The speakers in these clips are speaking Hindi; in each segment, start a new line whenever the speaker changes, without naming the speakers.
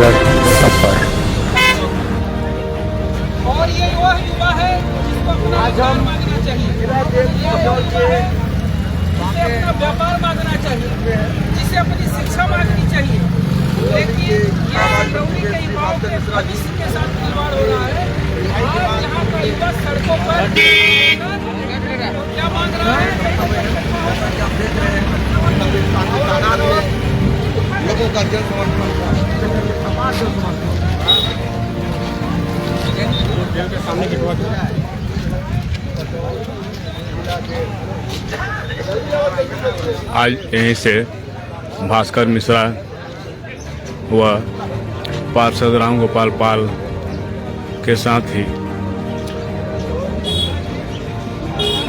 नजर सब पर।
और ये वह युवा है जिसको अपना व्यापार मांगना चाहिए, जिसे अपना व्यापार मांगना चाहिए, जिसे अपनी शिक्षा मांगनी चाहिए। लेकिन ये सिंगरौली के युवाओं के भविष्य के साथ खिलवाड़ हो रहा है। आज यहाँ का युवा सड़कों पर क्या मांग रहा है?
लोगों का जन समाज के सामने की
आज यहीं से भास्कर मिश्रा व पार्षद राम गोपाल पाल के साथ ही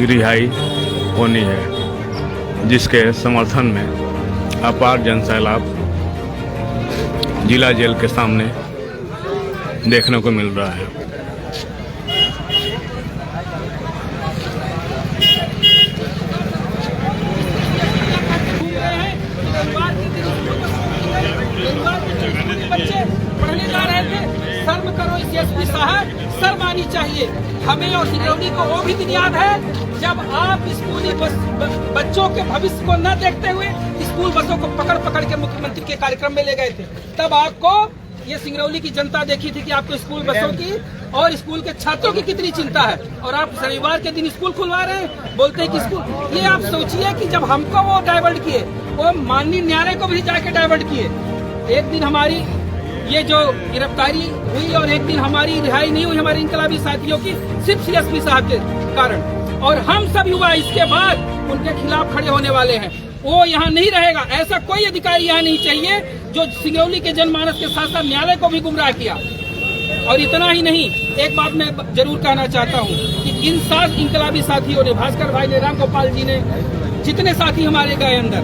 रिहाई होनी है, जिसके समर्थन में अपार जनसैलाब जिला जेल के सामने देखने को मिल रहा है।
बच्चे पढ़ने जा रहे थे, शर्म करो इस एसपी साहब, शर्म आनी चाहिए हमें। और सिंगरौली को वो भी दिन याद है जब आप स्कूली बच्चों के भविष्य को न देखते हुए स्कूल बसों को पकड़ पकड़ के मुख्यमंत्री के कार्यक्रम में ले गए थे। तब आपको ये सिंगरौली की जनता देखी थी कि आपको स्कूल बसों की और स्कूल के छात्रों की कितनी चिंता है। और आप रविवार के दिन स्कूल खुलवा रहे हैं, बोलते हैं कि स्कूल। ये आप सोचिए कि जब हमको वो डाइवर्ट किए, वो माननीय न्यायालय को भी जाके डाइवर्ट किए। एक दिन हमारी ये जो गिरफ्तारी हुई और एक दिन हमारी रिहाई नहीं हुई हमारे इनकलाबी साथियों की, सिर्फ सीएसपी साहब के कारण। और हम सब युवा इसके बाद उनके खिलाफ खड़े होने वाले हैं। वो यहाँ नहीं रहेगा। ऐसा कोई अधिकारी यहाँ नहीं चाहिए जो सिंगरौली के जनमानस के साथ साथ न्यायालय को भी गुमराह किया। और इतना ही नहीं, एक बात मैं जरूर कहना चाहता हूँ कि इन 7 इनकलाबी साथियों ने, भास्कर भाई ने, राम गोपाल जी ने, जितने साथी हमारे गए अंदर,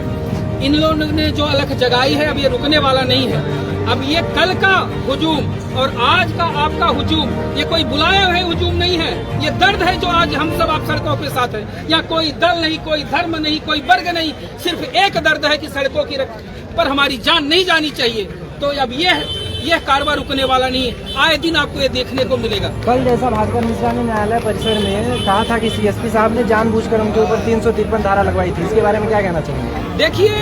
इन लोगों ने जो अलख जगाई है, अब ये रुकने वाला नहीं है। अब ये कल का हुजूम और आज का आपका हुजूम, ये कोई बुलाया हुआ हुजूम नहीं है। ये दर्द है जो आज हम सब आप सड़कों के साथ हैं। यहाँ कोई दल नहीं, कोई धर्म नहीं, कोई वर्ग नहीं, सिर्फ एक दर्द है कि सड़कों की पर हमारी जान नहीं जानी चाहिए। तो अब यह कारवां रुकने वाला नहीं है। आए दिन आपको ये देखने को मिलेगा।
कल जैसा भास्कर मिश्रा ने न्यायालय परिसर में कहा था कि सीएसपी साहब ने जानबूझकर उनके ऊपर 353 धारा लगवाई थी, इसके बारे में क्या कहना चाहिए?
देखिए,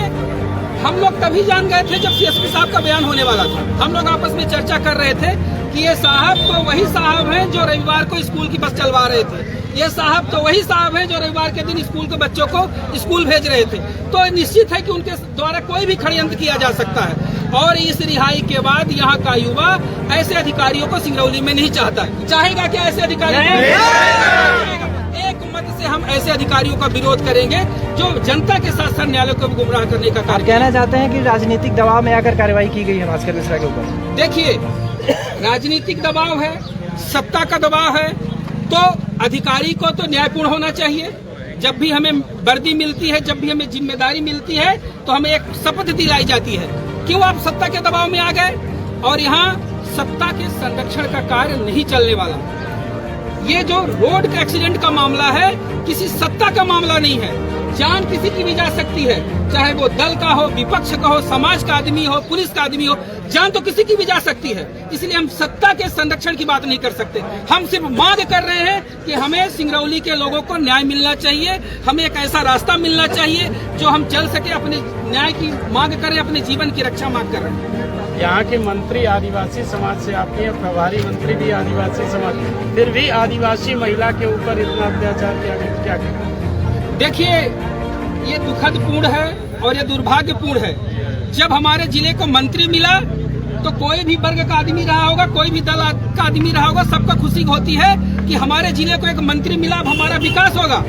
हम लोग तभी जान गए थे जब सीएसपी साहब का बयान होने वाला था। हम लोग आपस में चर्चा कर रहे थे कि ये साहब तो वही साहब हैं जो रविवार को स्कूल की बस चलवा रहे थे। ये साहब तो वही साहब हैं जो रविवार के दिन स्कूल के बच्चों को स्कूल भेज रहे थे। तो निश्चित है कि उनके द्वारा कोई भी षड्यंत्र किया जा सकता है। और इस रिहाई के बाद यहाँ का युवा ऐसे अधिकारियों को सिंगरौली में नहीं चाहता। चाहेगा क्या ऐसे अधिकारी? एक मत से हम ऐसे अधिकारियों का विरोध करेंगे जो जनता के साथ साथ न्यायालय को गुमराह करने का कार्य।
कहना चाहते हैं कि राजनीतिक दबाव में आकर कार्रवाई की गई है भास्कर मिश्रा के ऊपर।
देखिए, राजनीतिक दबाव है, सत्ता का दबाव है, तो अधिकारी को तो न्यायपूर्ण होना चाहिए। जब भी हमें वर्दी मिलती है, जब भी हमें जिम्मेदारी मिलती है, तो हमें एक शपथ दिलाई जाती है। क्यों आप सत्ता के दबाव में आ गए? और यहाँ सत्ता के संरक्षण का कार्य नहीं चलने वाला। ये जो रोड का एक्सीडेंट का मामला है, किसी सत्ता का मामला नहीं है। जान किसी की भी जा सकती है, चाहे वो दल का हो, विपक्ष का हो, समाज का आदमी हो, पुलिस का आदमी हो, जान तो किसी की भी जा सकती है। इसलिए हम सत्ता के संरक्षण की बात नहीं कर सकते। हम सिर्फ मांग कर रहे हैं कि हमें सिंगरौली के लोगों को न्याय मिलना चाहिए। हमें एक ऐसा रास्ता मिलना चाहिए जो हम चल सके, अपने न्याय की मांग करें, अपने जीवन की रक्षा मांग कर रहे हैं।
यहाँ के मंत्री आदिवासी समाज से आपके प्रभारी मंत्री भी आदिवासी समाज, फिर भी आदिवासी महिला के ऊपर इतना अत्याचार किया गया, क्या कहना?
देखिए, ये दुखद पूर्ण है और ये दुर्भाग्यपूर्ण है। जब हमारे जिले को मंत्री मिला तो कोई भी वर्ग का आदमी रहा होगा, कोई भी दल का आदमी रहा होगा, सबका खुशी होती है कि हमारे जिले को एक मंत्री मिला, अब हमारा विकास होगा।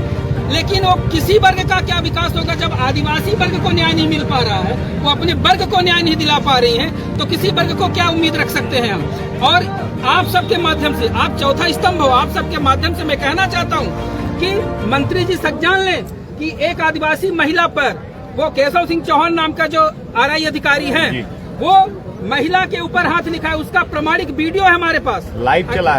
लेकिन वो किसी वर्ग का क्या विकास होगा जब आदिवासी वर्ग को न्याय नहीं मिल पा रहा है, वो अपने वर्ग को न्याय नहीं दिला पा रही हैं, तो किसी वर्ग को क्या उम्मीद रख सकते हैं हम? और आप सबके माध्यम से, आप चौथा स्तंभ हो, आप सबके माध्यम से मैं कहना चाहता हूँ कि मंत्री जी सब जान लें कि एक आदिवासी महिला पर, वो केशव सिंह चौहान नाम का जो आरआई अधिकारी है, वो महिला के ऊपर हाथ लिखा है, उसका प्रमाणिक वीडियो है हमारे पास, लाइव चला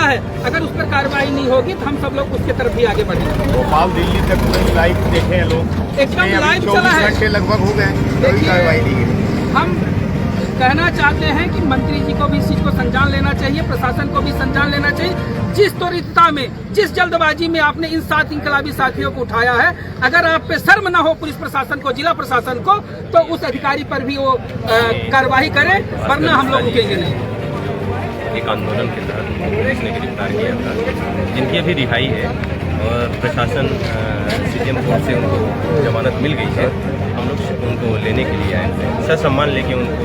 है। अगर उस पर कार्रवाई नहीं होगी तो हम सब लोग उसके तरफ भी आगे बढ़ेंगे।
भोपाल दिल्ली तक लाइव देखे हैं लोग,
एकदम लाइव चला है,
लगभग हो गए, कोई कार्रवाई नहीं है।
हम कहना चाहते हैं कि मंत्री जी को भी इस चीज को संज्ञान लेना चाहिए, प्रशासन को भी संज्ञान लेना चाहिए। जिस त्वरितता में, जिस जल्दबाजी में आपने इन 7 इनकलाबी साथियों को उठाया है, अगर आप पे शर्म न हो पुलिस प्रशासन को, जिला प्रशासन को, तो उस अधिकारी पर भी वो कार्रवाई करे, वरना हम लोग रुकेंगे नहीं।
एक आंदोलन के तहत पुलिस ने गिरफ्तार किया था, जिनकी अभी रिहाई है और प्रशासन सीएम कोर्ट से उनको जमानत मिल गई है। हम लोग उनको लेने के लिए आए थे, ससम्मान लेके उनको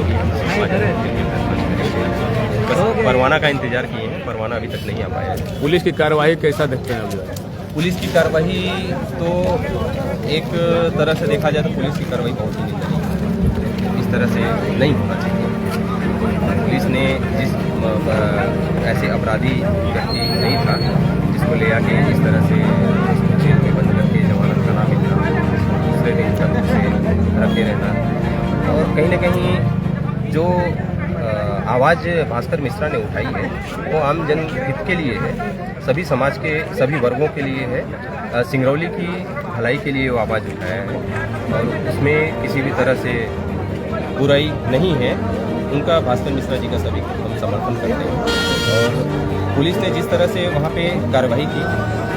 बस परवाना का इंतजार किए हैं, परवाना अभी तक नहीं आ पाया है।
पुलिस की कार्रवाई कैसा देखते हैं अभी?
पुलिस की कार्रवाई तो एक तरह से देखा जाए तो पुलिस की कार्रवाई बहुत ही निंदनीय है, इस तरह से नहीं होना चाहिए। पुलिस ने जिस ऐसे अपराधी व्यक्ति नहीं था जिसको ले आके इस तरह से जेल में बंद करके जमानत का ना मिलना, दूसरे दिन तक उसे रखे रहना, और कहीं न कहीं जो आवाज़ भास्कर मिश्रा ने उठाई है वो आम जन हित के लिए है, सभी समाज के सभी वर्गों के लिए है। सिंगरौली की भलाई के लिए वो आवाज़ उठाया है और उसमें किसी भी तरह से बुराई नहीं है। उनका भास्कर मिश्रा जी का सभी हम समर्थन करते हैं और पुलिस ने जिस तरह से वहाँ पे कार्रवाई की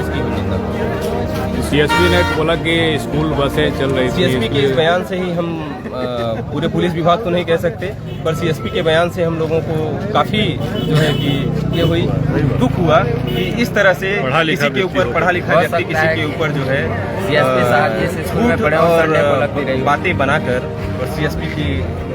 उसकी हम निंदा करते हैं।
सीएसपी ने बोला कि स्कूल बसें चल रही थी।
सीएसपी के इस बयान से ही हम पूरे पुलिस विभाग तो नहीं कह सकते, पर सीएसपी के बयान से हम लोगों को काफ़ी जो है कि ये हुई दुख हुआ कि इस तरह से किसी के ऊपर पढ़ा लिखा व्यक्ति किसी के ऊपर जो है और बातें बनाकर, और सीएसपी की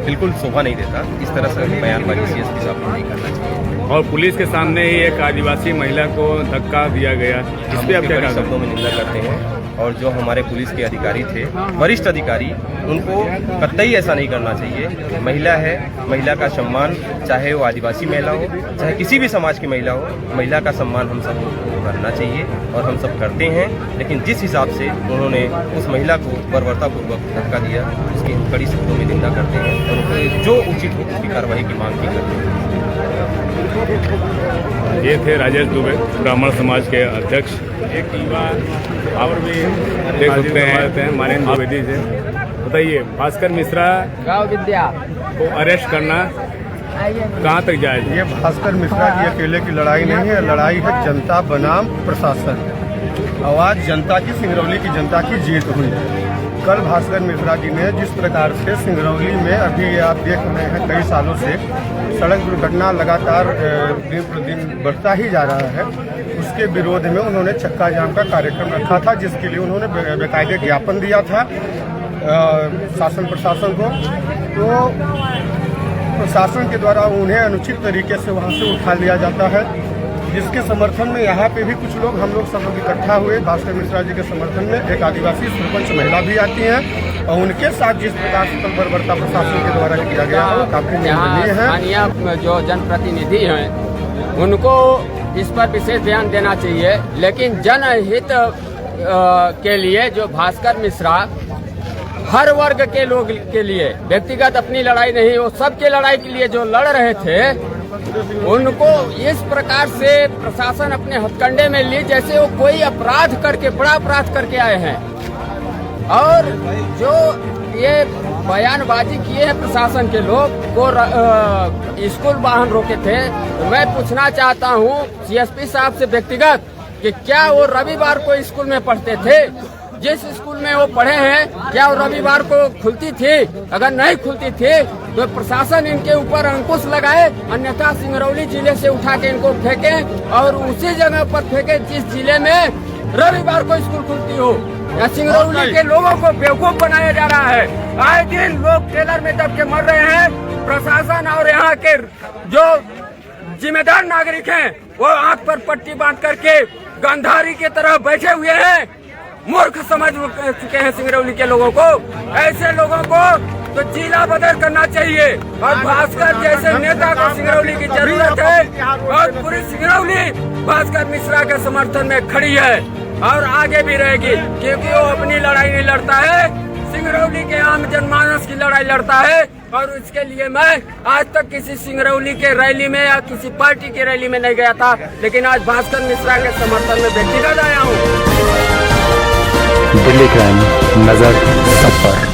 बिल्कुल शोभा नहीं देता इस तरह से बयानबाजी सीएसपी साहब को नहीं करना चाहिए।
और पुलिस के सामने ही एक आदिवासी महिला को धक्का दिया गया, इस पे आप क्या कहते हैं?
शब्दों में निंदा करते हैं और जो हमारे पुलिस के अधिकारी थे, वरिष्ठ अधिकारी, उनको कतई ऐसा नहीं करना चाहिए। महिला है, महिला का सम्मान, चाहे वो आदिवासी महिला हो चाहे किसी भी समाज की महिला हो, महिला का सम्मान हम सब को करना चाहिए और हम सब करते हैं। लेकिन जिस हिसाब से उन्होंने उस महिला को बर्बरतापूर्वक धक्का दिया उसकी कड़ी शब्दों में निंदा करते हैं और जो उचित हो उसकी कार्रवाई की मांग भी करते हैं।
ये थे राजेश दुबे, ब्राह्मण समाज के अध्यक्ष। एक युवा और भी देख सकते हैं माननीय द्विवेदी जी, बताइए भास्कर मिश्रा
गाँव विद्या
को अरेस्ट करना कहाँ तक जाएगा?
ये भास्कर मिश्रा की अकेले की लड़ाई नहीं है, लड़ाई है जनता बनाम प्रशासन। आवाज़ जनता की, सिंगरौली की जनता की जीत हुई। कल भास्कर मिश्रा जी ने जिस प्रकार से सिंगरौली में अभी आप देख रहे हैं कई सालों से सड़क दुर्घटना लगातार दिन प्रतिदिन बढ़ता ही जा रहा है, उसके विरोध में उन्होंने चक्का जाम का कार्यक्रम रखा था, जिसके लिए उन्होंने बेकायदे ज्ञापन दिया था शासन प्रशासन को। तो प्रशासन के द्वारा उन्हें अनुचित तरीके से वहां से उठा लिया जाता है, जिसके समर्थन में यहाँ पे भी कुछ लोग, हम लोग सब लोग इकट्ठा हुए भास्कर मिश्रा जी के समर्थन में। एक आदिवासी सरपंच महिला भी आती हैं और उनके साथ जिस प्रकार से बर्बरता प्रशासन के द्वारा किया गया वो काफी निंदनीय है।
स्थानीय जो जनप्रतिनिधि हैं उनको इस पर विशेष ध्यान देना चाहिए, लेकिन जनहित के लिए जो भास्कर मिश्रा हर वर्ग के लोग के लिए, व्यक्तिगत अपनी लड़ाई नहीं, वो सबके लड़ाई के लिए जो लड़ रहे थे, उनको इस प्रकार से प्रशासन अपने हथकंडे में ली जैसे वो कोई अपराध करके, बड़ा अपराध करके आए हैं। और जो ये बयानबाजी किए हैं प्रशासन के लोग को स्कूल वाहन रोके थे, तो मैं पूछना चाहता हूँ सीएसपी साहब से व्यक्तिगत कि क्या वो रविवार को स्कूल में पढ़ते थे? जिस स्कूल में वो पढ़े हैं क्या वो रविवार को खुलती थी? अगर नहीं खुलती थी तो प्रशासन इनके ऊपर अंकुश लगाए, अन्यथा सिंगरौली जिले से उठा के इनको फेंके और उसी जगह पर फेंके जिस जिले में रविवार को स्कूल खुलती हो। या सिंगरौली के लोगों को बेवकूफ बनाया जा रहा है। आए दिन लोग ट्रेलर में दब के मर रहे हैं। प्रशासन और यहाँ के जो जिम्मेदार नागरिक हैं वो आंख पर पट्टी बांध करके गांधारी की तरह बैठे हुए हैं। मूर्ख समझ चुके हैं सिंगरौली के लोगों को। ऐसे लोगों को तो जिला बदल करना चाहिए और भास्कर जैसे नेता को सिंगरौली की जरूरत है और पूरी सिंगरौली भास्कर मिश्रा के समर्थन में खड़ी है और आगे भी रहेगी, क्योंकि वो अपनी लड़ाई नहीं लड़ता है, सिंगरौली के आम जनमानस की लड़ाई लड़ता है। और इसके लिए मैं आज तक किसी सिंगरौली के रैली में या किसी पार्टी की रैली में नहीं गया था, लेकिन आज भास्कर मिश्रा के समर्थन में व्यक्तिगत आया हूँ।
दिल्ली क्राइम, नजर सब पर।